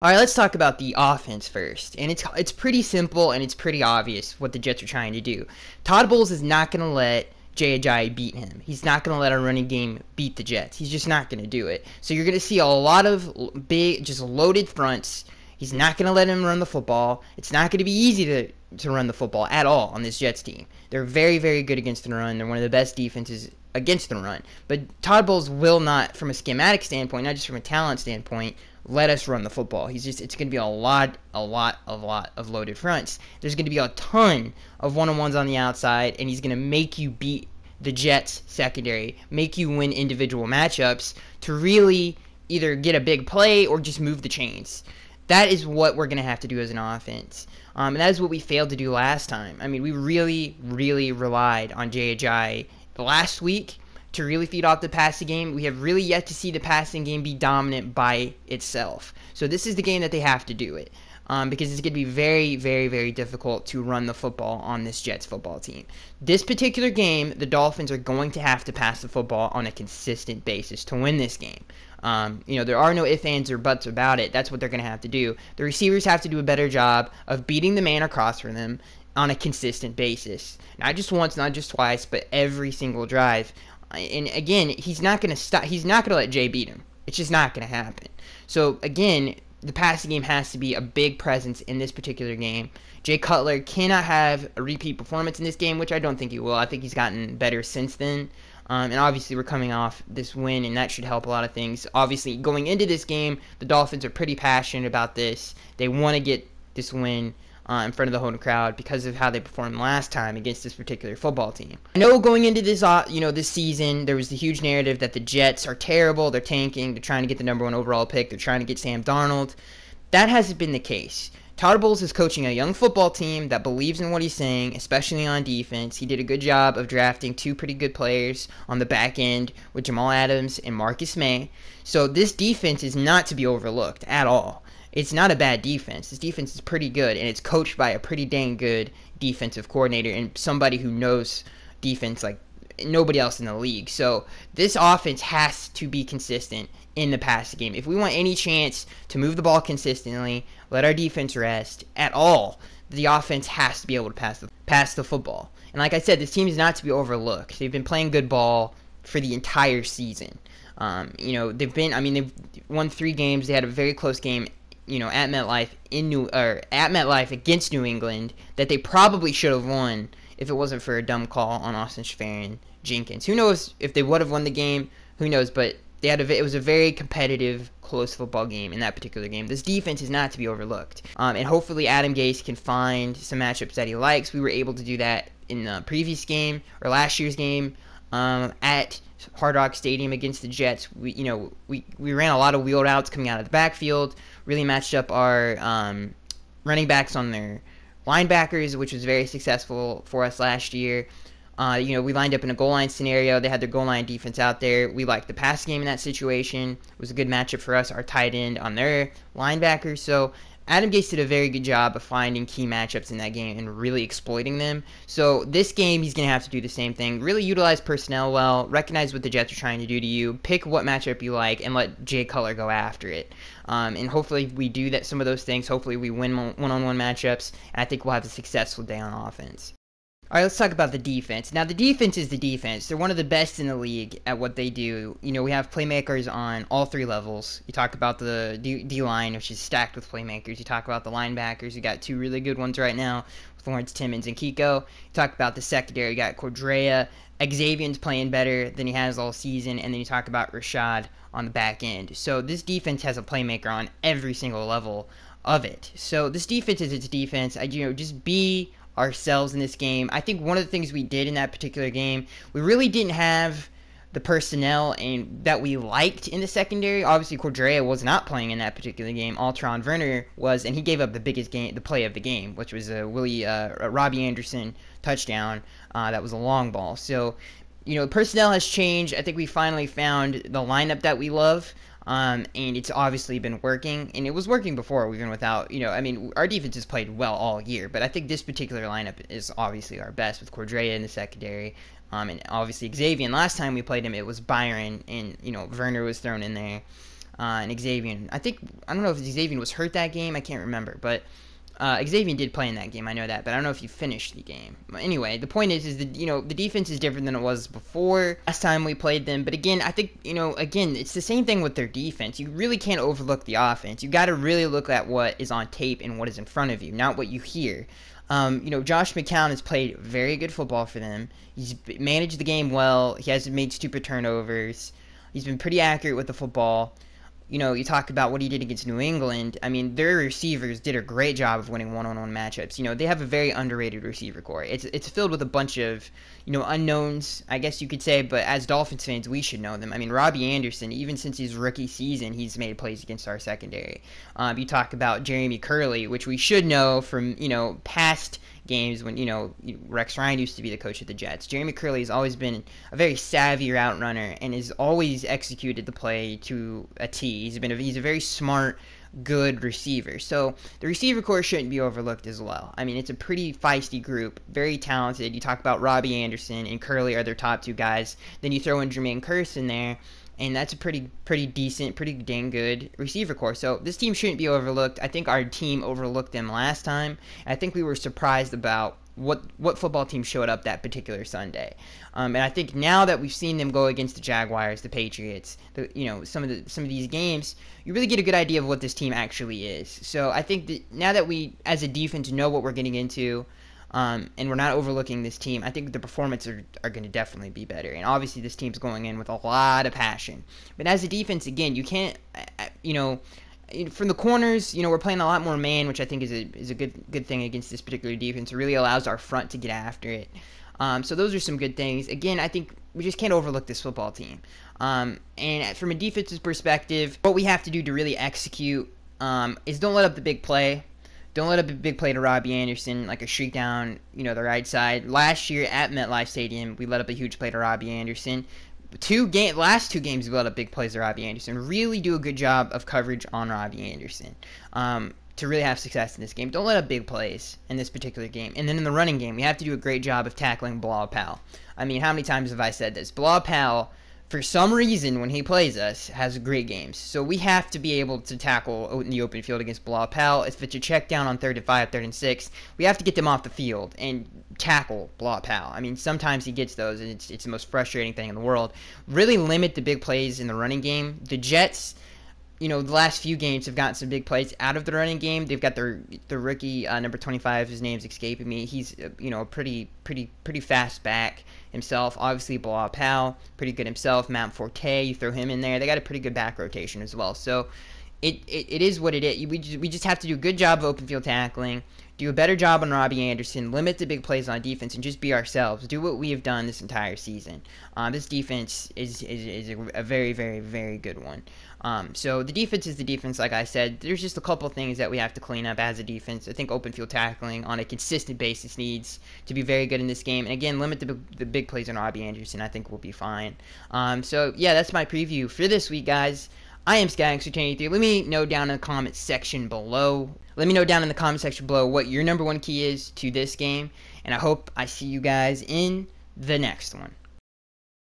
All right, let's talk about the offense first. And it's pretty simple and it's pretty obvious what the Jets are trying to do. Todd Bowles is not going to let Jay Ajayi beat him. He's not going to let our running game beat the Jets. He's just not going to do it. So you're going to see a lot of big, just loaded fronts. He's not going to let him run the football. It's not going to be easy to run the football at all on this Jets team. They're very, very good against the run. They're one of the best defenses against the run. But Todd Bowles will not, from a schematic standpoint, not just from a talent standpoint, let us run the football. It's going to be a lot of loaded fronts. There's going to be a ton of one-on-ones on the outside, and he's going to make you beat the Jets secondary, make you win individual matchups to really either get a big play or just move the chains. That is what we're going to have to do as an offense. And that is what we failed to do last time. I mean, we really relied on Jay Ajayi last week to really feed off the passing game. We have really yet to see the passing game be dominant by itself. So this is the game that they have to do it. Because it's going to be very difficult to run the football on this Jets football team. This particular game, the Dolphins are going to have to pass the football on a consistent basis to win this game. There are no ifs, ands, or buts about it. That's what they're going to have to do. The receivers have to do a better job of beating the man across from them on a consistent basis. Not just once, not just twice, but every single drive. And again, he's not going to stop. He's not going to let Jay beat him. It's just not going to happen. So again, the passing game has to be a big presence in this particular game. Jay Cutler cannot have a repeat performance in this game, which I don't think he will. I think he's gotten better since then. And obviously we're coming off this win, and that should help a lot of things. Obviously, going into this game, the Dolphins are pretty passionate about this. They want to get this win in front of the home crowd because of how they performed last time against this particular football team. I know going into this, this season, there was the huge narrative that the Jets are terrible, they're tanking, they're trying to get the #1 overall pick, they're trying to get Sam Darnold. That hasn't been the case. Todd Bowles is coaching a young football team that believes in what he's saying, especially on defense. He did a good job of drafting two pretty good players on the back end with Jamal Adams and Marcus May. So this defense is not to be overlooked at all. It's not a bad defense. This defense is pretty good, and it's coached by a pretty dang good defensive coordinator and somebody who knows defense like nobody else in the league. So this offense has to be consistent in the passing game. If we want any chance to move the ball consistently, let our defense rest at all, the offense has to be able to pass the football. And like I said, this team is not to be overlooked. They've been playing good ball for the entire season. They've won 3 games. They had a very close game at MetLife against New England that they probably should have won if it wasn't for a dumb call on Austin Seferian-Jenkins. Who knows if they would have won the game? Who knows? But it was a very competitive, close football game in that particular game. This defense is not to be overlooked. And hopefully Adam Gase can find some matchups that he likes. We were able to do that in the previous game or last year's game at Hard Rock Stadium against the Jets. We ran a lot of wheel routes coming out of the backfield, really matched up our running backs on their linebackers, which was very successful for us last year. We lined up in a goal line scenario. They had their goal line defense out there. We liked the pass game in that situation. It was a good matchup for us, our tight end on their linebackers. So Adam Gase did a very good job of finding key matchups in that game and really exploiting them. So this game, he's going to have to do the same thing. Really utilize personnel well, recognize what the Jets are trying to do to you, pick what matchup you like, and let Jay Cutler go after it. And hopefully we do that. Some of those things. Hopefully we win one-on-one matchups, and I think we'll have a successful day on offense. All right, let's talk about the defense. Now, the defense is the defense. They're one of the best in the league at what they do. We have playmakers on all 3 levels. You talk about the D-line, which is stacked with playmakers. You talk about the linebackers. You got 2 really good ones right now with Lawrence Timmons and Kiko. You talk about the secondary. You got Cordrea. Xavier's playing better than he has all season. And then you talk about Rashad on the back end. So this defense has a playmaker on every single level of it. So this defense is its defense. Just be ourselves in this game. I think one of the things we did in that particular game, we really didn't have the personnel and that we liked in the secondary. Obviously, Cordrea was not playing in that particular game. Altron Werner was, and he gave up the biggest play of the game, which was a Robbie Anderson touchdown. That was a long ball. So, personnel has changed. I think we finally found the lineup that we love. And it's obviously been working, and it was working before, even without, our defense has played well all year, but I think this particular lineup is obviously our best with Cordrea in the secondary, and obviously Xavier. And last time we played him, it was Byron, and, Werner was thrown in there. and Xavier. I don't know if Xavier was hurt that game. I can't remember, but Xavier did play in that game. I know that, but I don't know if he finished the game. Anyway, the point is that the defense is different than it was before last time we played them. But again, I think again it's the same thing with their defense. You really can't overlook the offense. You got to really look at what is on tape and what is in front of you, not what you hear. Josh McCown has played very good football for them. He's managed the game well. He hasn't made stupid turnovers. He's been pretty accurate with the football. You talk about what he did against New England. I mean, their receivers did a great job of winning one-on-one matchups. They have a very underrated receiver core. It's filled with a bunch of, unknowns, I guess you could say, but as Dolphins fans, we should know them. I mean, Robbie Anderson, even since his rookie season, he's made plays against our secondary. You talk about Jeremy Curley, which we should know from, past games when, Rex Ryan used to be the coach of the Jets. Jeremy Curley has always been a very savvy route runner and has always executed the play to a T. He's a very smart, good receiver. So the receiver core shouldn't be overlooked as well. I mean, it's a pretty feisty group, very talented. You talk about Robbie Anderson and Curley are their top two guys. Then you throw in Jermaine Kearse in there, and that's a pretty decent, pretty dang good receiver core. So this team shouldn't be overlooked. I think our team overlooked them last time. I think we were surprised about what football team showed up that particular Sunday. And I think now that we've seen them go against the Jaguars, the Patriots, some of these games, you really get a good idea of what this team actually is. So I think that now that we, as a defense, know what we're getting into, and we're not overlooking this team, I think the performance are going to definitely be better. And obviously this team's going in with a lot of passion. But as a defense, again, you can't, from the corners, we're playing a lot more man, which I think is a good thing against this particular defense. It really allows our front to get after it. So those are some good things. Again, I think we just can't overlook this football team. And from a defensive perspective, what we have to do to really execute is don't let up the big play. Don't let up a big play to Robbie Anderson, like a streak down, the right side. Last year at MetLife Stadium, we let up a huge play to Robbie Anderson. Last two games, we let up big plays to Robbie Anderson. Really do a good job of coverage on Robbie Anderson to really have success in this game. Don't let up big plays in this particular game. And then in the running game, we have to do a great job of tackling Bilal Powell. I mean, how many times have I said this? Bilal Powell, for some reason, when he plays us, has great games. So we have to be able to tackle in the open field against Bilal Powell. If it's a check down on 3rd and 5, 3rd and 6, we have to get them off the field and tackle Bilal Powell. I mean, sometimes he gets those, and it's the most frustrating thing in the world. Really limit the big plays in the running game. The Jets, the last few games have gotten some big plays out of the running game. They've got their rookie, number 25, his name's escaping me. He's, a pretty fast back himself. Obviously, Bilal Powell, pretty good himself. Matt Forte, you throw him in there. They got a pretty good back rotation as well. So it is what it is. We just have to do a good job of open field tackling, do a better job on Robbie Anderson, limit the big plays on defense, and just be ourselves. Do what we have done this entire season. This defense is a very, very, very good one. So the defense is the defense, like I said. There's just a couple things that we have to clean up as a defense. I think open field tackling on a consistent basis needs to be very good in this game. And again, limit the big plays on Robbie Anderson. I think we'll be fine. So yeah, that's my preview for this week, guys. I am Skaggs283. Let me know down in the comments section below. Let me know down in the comment section below what your number one key is to this game. And I hope I see you guys in the next one.